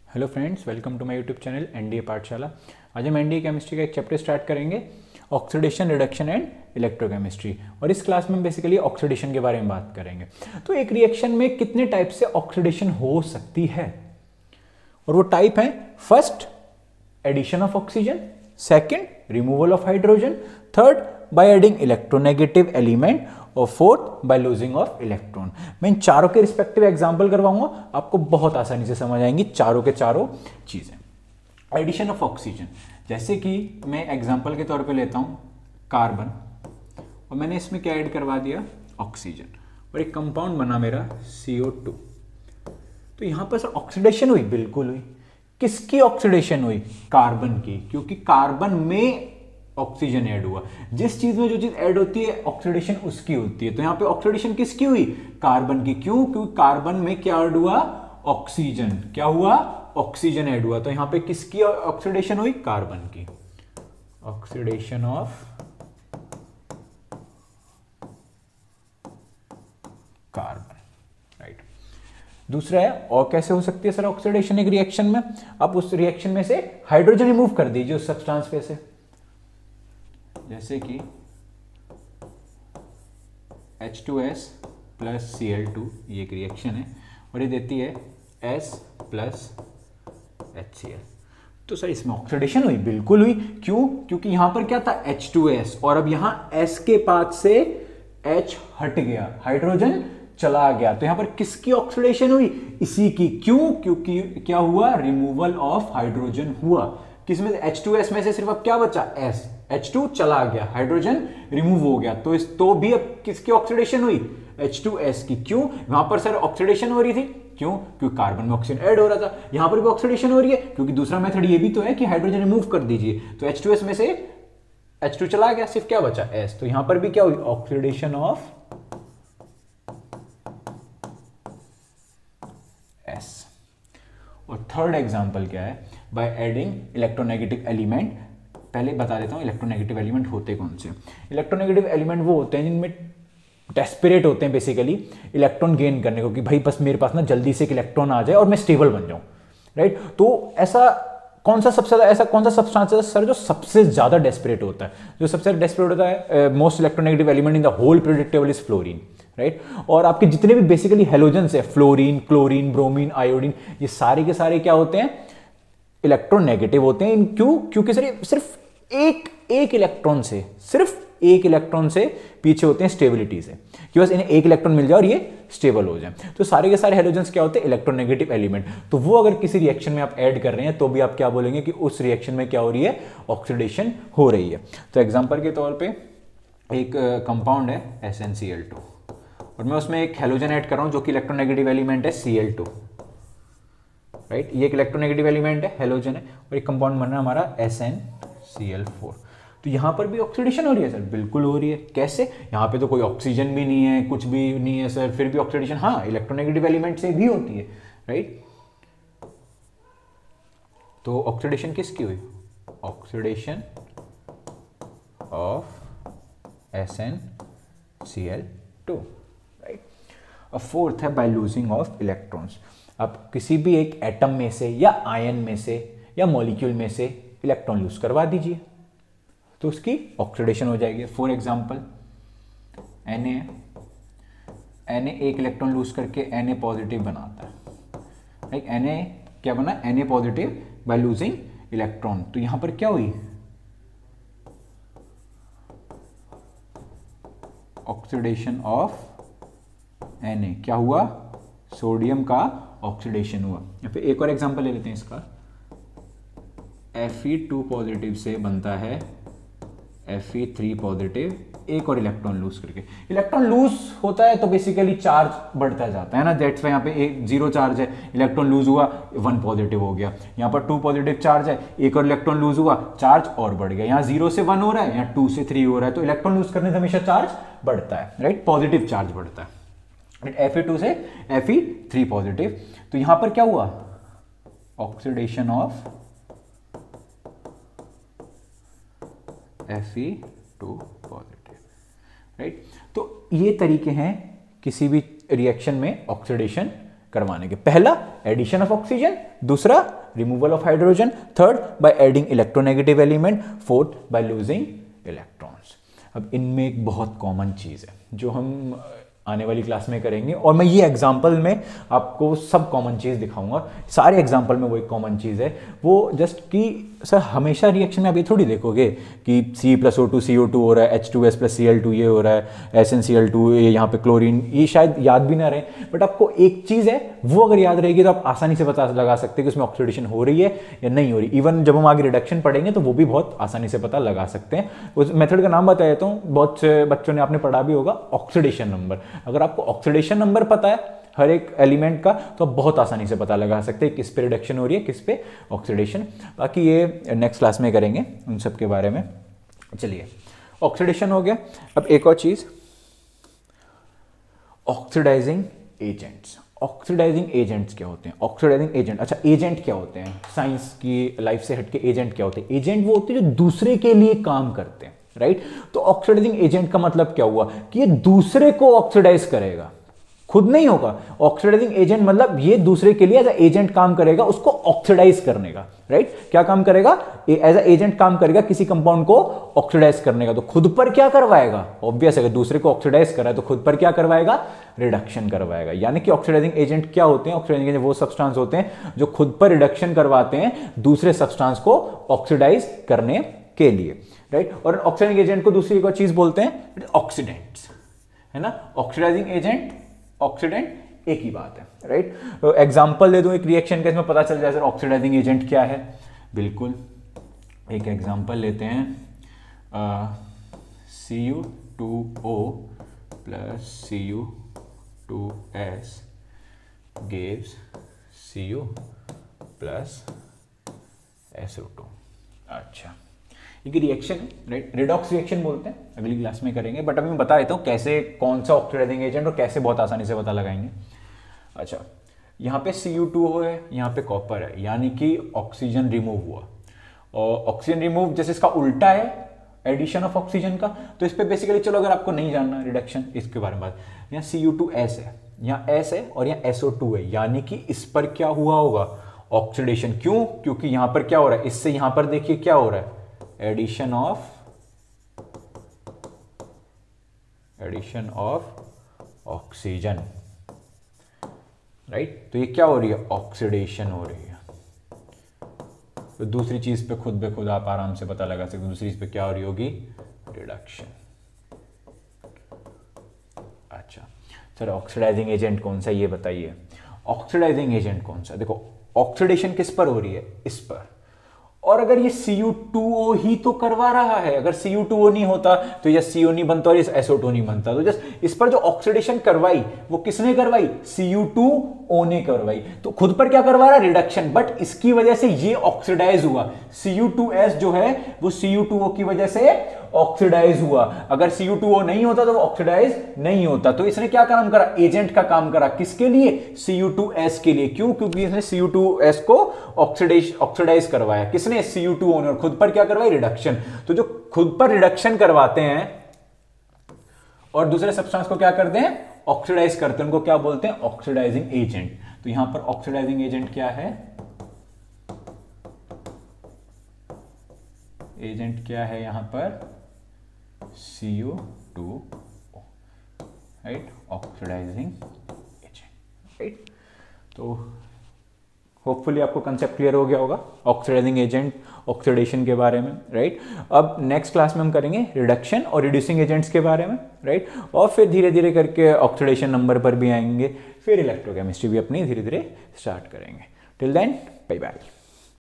Hello friends, welcome to my YouTube channel NDA Pathshala. आज हम NDA chemistry का एक चैप्टर स्टार्ट करेंगे, ऑक्सीडेशन, रिडक्शन एंड इलेक्ट्रोकेमिस्ट्री। और इस क्लास में बेसिकली ऑक्सीडेशन के बारे में बात करेंगे। तो एक रिएक्शन में कितने टाइप से ऑक्सीडेशन हो सकती है, और वो टाइप है, first addition of oxygen, second removal of hydrogen, third by adding electronegative element, और fourth by losing of electron. मैं इन चारों के रिस्पेक्टिव एग्जांपल करवाऊंगा, आपको बहुत आसानी से समझ आएंगी चारों के चारों चीजें। एडिशन ऑफ ऑक्सीजन, जैसे कि मैं एग्जांपल के तौर पे लेता हूं कार्बन, और मैंने इसमें क्या ऐड करवा दिया, ऑक्सीजन, और एक कंपाउंड बना मेरा CO2। तो यहां पर सर ऑक्सीडेशन हुई, बिल्कुल हुई। किसकी ऑक्सीडेशन हुई? कार्बन की, क्योंकि कार्बन में ऑक्सीजन ऐड हुआ। जिस चीज में जो चीज ऐड होती है ऑक्सीडेशन उसकी होती है। तो यहां पे ऑक्सीडेशन किसकी हुई? कार्बन की। क्यों? क्योंकि कार्बन में क्या ऐड हुआ? ऑक्सीजन। क्या हुआ? ऑक्सीजन ऐड हुआ। तो यहां पे किसकी ऑक्सीडेशन हुई? कार्बन की। Oxidation of carbon, right. दूसरा है, और कैसे हो सकती है सर ऑक्सीडेशन एक रिएक्शन में? आप उस रिएक्शन में से हाइड्रोजन रिमूव कर दीजिए उस सब्सटेंस पे से, जैसे कि H2S प्लस Cl2, ये एक रिएक्शन है, और ये देती है S प्लस HCl। तो सर इसमें ऑक्सीडेशन हुई, बिल्कुल हुई। क्यों? क्योंकि यहां पर क्या था? H2S, और अब यहां S के पास से H हट गया, हाइड्रोजन चला गया। तो यहां पर किसकी ऑक्सीडेशन हुई? इसी की। क्यों? क्योंकि क्या हुआ? रिमूवल ऑफ हाइड्रोजन हुआ। किसमें? H2S में से सिर्फ अब क्या बचा? S। H2 चला गया, हाइड्रोजन रिमूव हो गया। तो भी अब किसकी ऑक्सीडेशन हुई? H2S की। क्यों? वहां पर सर ऑक्सीडेशन हो रही थी। क्यों? क्योंकि कार्बन में ऑक्सीजन ऐड हो रहा था। यहां पर भी ऑक्सीडेशन हो रही है, क्योंकि दूसरा मेथड ये भी तो है कि हाइड्रोजन रिमूव कर दीजिए। तो H2S में से H2 चला गया, सिर्फ क्या बचा? S। तो यहां पर भी क्या हुई? Oxidation of S। और थर्ड एग्जांपल क्या है? Bye adding electronegative element. पहले बता देता हूं इलेक्ट्रोनेगेटिव एलिमेंट होते कौन से। इलेक्ट्रोनेगेटिव एलिमेंट वो होते हैं जिनमें डेस्परेट होते हैं बेसिकली इलेक्ट्रॉन गेन करने को, कि भाई बस मेरे पास ना जल्दी से एक इलेक्ट्रॉन आ जाए और मैं स्टेबल बन जाऊं, राइट। तो ऐसा कौन सा सबसे ऐसा कौन सा सब्सटेंस है सर जो सबसे ज्यादा डेस्परेट होता है? जो सबसे ज्यादा डेस्परेट होता है, most electronegative element in the whole periodic table is fluorine, right. और आपके जितने भी बेसिकली हेलोजेंस है, फ्लोरीन, क्लोरीन, ब्रोमीन, आयोडीन, ये सारे के सारे क्या होते हैं? इलेक्ट्रोनेगेटिव होते हैं। क्यों? क्योंकि सर सिर्फ एक इलेक्ट्रॉन से, सिर्फ एक इलेक्ट्रॉन से पीछे होते हैं स्टेबिलिटी से, कि बस इन्हें एक इलेक्ट्रॉन मिल जाए और ये स्टेबल हो जाए। तो सारे के सारे हेलोजेंस क्या होते हैं? Electronegative element. तो वो अगर किसी रिएक्शन में आप ऐड कर रहे हैं तो भी आप क्या बोलेंगे कि उस रिएक्शन में क्या हो रही है? ऑक्सीडेशन हो रही है। तो एग्जांपल के तौर पे एक कंपाउंड है SnCl2, और मैं उसमें एक हेलोजन ऐड कर रहा हूं जो कि इलेक्ट्रोनेगेटिव एलिमेंट है Cl2, राइट। ये एक इलेक्ट्रोनेगेटिव एलिमेंट है, हेलोजन है, और एक कंपाउंड बन रहा है हमारा SnCl4। तो यहां पर भी ऑक्सीडेशन हो रही है सर, बिल्कुल हो रही है। कैसे? यहां पे तो कोई ऑक्सीजन भी नहीं है, कुछ भी नहीं है सर, फिर भी ऑक्सीडेशन, हाँ, इलेक्ट्रोनेगेटिव एलिमेंट से भी होती है, राइट। तो ऑक्सीडेशन किसकी हुई? Oxidation of SnCl2, right. अब फोर्थ है बाय लूजिंग ऑफ इलेक्ट्रॉन्स। आप किसी भी एक एटम में से या आयन में से या मॉलिक्यूल में से इलेक्ट्रॉन लूज करवा दीजिए तो उसकी ऑक्सीडेशन हो जाएगी। फॉर एग्जांपल Na एक इलेक्ट्रॉन लूज करके Na पॉजिटिव बनाता है, राइट। Na क्या बना? Na positive by losing electron. तो यहां पर क्या हुई? Oxidation of Na। क्या हुआ? सोडियम का ऑक्सीडेशन हुआ। या फिर एक और एग्जांपल ले लेते हैं इसका, Fe2 पॉजिटिव से बनता है Fe3 पॉजिटिव, एक और इलेक्ट्रॉन लूज करके। इलेक्ट्रॉन लूज होता है तो बेसिकली चार्ज बढ़ता जाता है ना, दैट्स वाई यहाँ पे एक 0 चार्ज है, इलेक्ट्रॉन लूज हुआ 1 पॉजिटिव हो गया। यहाँ पर 2 पॉजिटिव चार्ज है, एक और इलेक्ट्रॉन लूज हुआ, चार्ज और बढ़ गया। यहाँ 0 से 1 हो रहा है, यहाँ 2 से 3 हो रहा है। तो इलेक्ट्रॉन लूज करने से हमेशा चार्ज बढ़ता है, राइट, पॉजिटिव चार्ज बढ़ता है। Fe2 से Fe3 पॉजिटिव। तो यहां पर क्या हुआ? Oxidation of Fe2 positive, right. तो ये तरीके हैं किसी भी रिएक्शन में ऑक्सीडेशन करवाने के। पहला एडिशन ऑफ ऑक्सीजन, दूसरा removal of hydrogen, third by adding electronegative element, fourth by losing electrons. अब इनमें एक बहुत कॉमन चीज़ है जो हम आने वाली क्लास में करेंगे, और मैं ये एग्जांपल में आपको सब कॉमन चीज़ दिखाऊंगा। सारे एग्जांपल में वो एक कॉमन चीज़ है, वो जस्ट कि सर हमेशा रिएक्शन में आप ये थोड़ी देखोगे कि C+O2 CO2 हो रहा है, H2S+Cl2 ये हो रहा है, SnCl2 ये यहाँ पे क्लोरीन, ये शायद याद भी ना रहे, बट आपको एक चीज़ है वो अगर याद रहेगी तो आप आसानी से पता लगा सकते हैं कि उसमें ऑक्सीडेशन हो रही है या नहीं हो रही। इवन जब हम आगे रिडक्शन पढ़ेंगे तो वो भी बहुत आसानी से पता लगा सकते हैं। उस मेथड का नाम बता देता हूँ, बहुत से बच्चों ने आपने पढ़ा भी होगा, ऑक्सीडेशन नंबर। अगर आपको ऑक्सीडेशन नंबर पता है हर एक एलिमेंट का तो आप बहुत आसानी से पता लगा सकते हैं किस पे रिडक्शन हो रही है, किस पे ऑक्सीडेशन। बाकी ये नेक्स्ट क्लास में करेंगे उन सब के बारे में। चलिए, ऑक्सीडेशन हो गया। अब एक और चीज, ऑक्सीडाइजिंग एजेंट्स। ऑक्सीडाइजिंग एजेंट्स क्या होते हैं? ऑक्सीडाइजिंग एजेंट, अच्छा एजेंट क्या होते हैं? साइंस की लाइफ से हटके एजेंट क्या होते हैं? एजेंट वो होते हैं जो दूसरे के लिए काम करते हैं, राइट? तो ऑक्सीडाइजिंग एजेंट का मतलब क्या हुआ कि ये दूसरे को ऑक्सीडाइज करेगा, खुद नहीं होगा। ऑक्सीडाइजिंग एजेंट मतलब ये दूसरे के लिए एज एजेंट काम करेगा, उसको ऑक्सीडाइज करने का, राइट? क्या काम करेगा? एज एजेंट काम करेगा किसी कंपाउंड को ऑक्सीडाइज करने का। तो खुद पर क्या करवाएगा? ऑब्वियस है, अगर दूसरे को ऑक्सीडाइज कर रहा है तो खुद पर क्या करवाएगा? रिडक्शन करवाएगा। यानी कि ऑक्सीडाइजिंग एजेंट क्या होते हैं? ऑक्सीडाइजिंग एजेंट वो सब्सटेंस होते हैं जो खुद पर रिडक्शन करवाते हैं दूसरे सब्सटेंस को ऑक्सीडाइज करने के लिए, राइट? और ऑक्सीडाइजिंग एजेंट को दूसरी एक और चीज बोलते हैं ऑक्सीडेंट्स, है ना? ऑक्सीडाइजिंग एजेंट, ऑक्सीडेंट एक ही बात है, राइट? तो एग्जांपल दे दूं एक रिएक्शन का, इसमें पता चल जाए सर ऑक्सीडाइजिंग एजेंट क्या है। बिल्कुल, एक एग्जांपल लेते हैं, Cu2O plus Cu2S gives Cu plus SO2। अच्छा, एक रिएक्शन है, राइट? रिडॉक्स रिएक्शन बोलते हैं, अगली क्लास में करेंगे, बट अभी मैं बता देता हूँ कैसे, कौन सा ऑक्सीडाइजिंग एजेंट और कैसे बहुत आसानी से पता लगाएंगे। अच्छा, यहाँ पे Cu2 है, यहाँ पे कॉपर है, यानी कि ऑक्सीजन रिमूव हुआ। और ऑक्सीजन रिमूव जैसे इसका उल्टा है एडिशन ऑफ ऑक्सीजन का, तो इस पे बेसिकली चलो अगर आपको नहीं जानना रिडक्शन इसके बारे में बात, यहाँ Cu2S है, यहाँ S है और यहाँ SO2 है, यानी कि इस पर क्या हुआ होगा? ऑक्सीडेशन। क्यों? क्योंकि यहाँ पर क्या हो रहा है, इससे यहाँ पर देखिए क्या हो रहा है, एडिशन ऑफ ऑक्सीजन, राइट? तो ये क्या हो रही है? ऑक्सीडेशन हो रही है। तो दूसरी चीज पे खुद बे खुद आप आराम से पता लगा सकते हो, दूसरी चीज पे क्या हो रही होगी? रिडक्शन। अच्छा सर, ऑक्सीडाइजिंग एजेंट कौन सा ये बताइए। ऑक्सीडाइजिंग एजेंट कौन सा? देखो, ऑक्सीडेशन किस पर हो रही है? इस पर। और अगर ये Cu2O ही तो करवा रहा है, अगर Cu2O नहीं होता तो ये CO नहीं बनता और ये SO2 नहीं बनता, तो जस्ट इस पर जो ऑक्सीडेशन करवाई वो किसने करवाई? Cu2O ने करवाई। तो खुद पर क्या करवा रहा है? रिडक्शन, बट इसकी वजह से ये ऑक्सीडाइज हुआ। Cu2S जो है वो Cu2O की वजह से ऑक्सीडाइज हुआ। अगर Cu2O नहीं होता तो वो ऑक्सीडाइज नहीं होता। तो इसने क्या काम करा? एजेंट का काम करा। किसके लिए? Cu2S के लिए। क्यों? क्योंकि इसने Cu2S को ऑक्सीडाइज करवाया। किसने? Cu2O ने। और खुद पर क्या करवाई? रिडक्शन। तो जो खुद पर रिडक्शन करवाते हैं और दूसरे सब्सटेंस को क्या करते हैं? ऑक्सीडाइज करते हैं, उनको क्या बोलते हैं? Oxidising agent. तो यहां पर ऑक्सीडाइजिंग एजेंट क्या है? एजेंट क्या है यहां पर? Cu2O, right? Oxidising agent, right? तो होपफुली आपको कंसेप्ट क्लियर हो गया होगा ऑक्सीडाइजिंग एजेंट, ऑक्सीडेशन के बारे में, राइट? अब नेक्स्ट क्लास में हम करेंगे रिडक्शन और रिड्यूसिंग एजेंट्स के बारे में, राइट? और फिर धीरे धीरे करके ऑक्सीडेशन नंबर पर भी आएंगे, फिर इलेक्ट्रोकेमिस्ट्री भी अपनी धीरे धीरे स्टार्ट करेंगे। Till then, bye bye.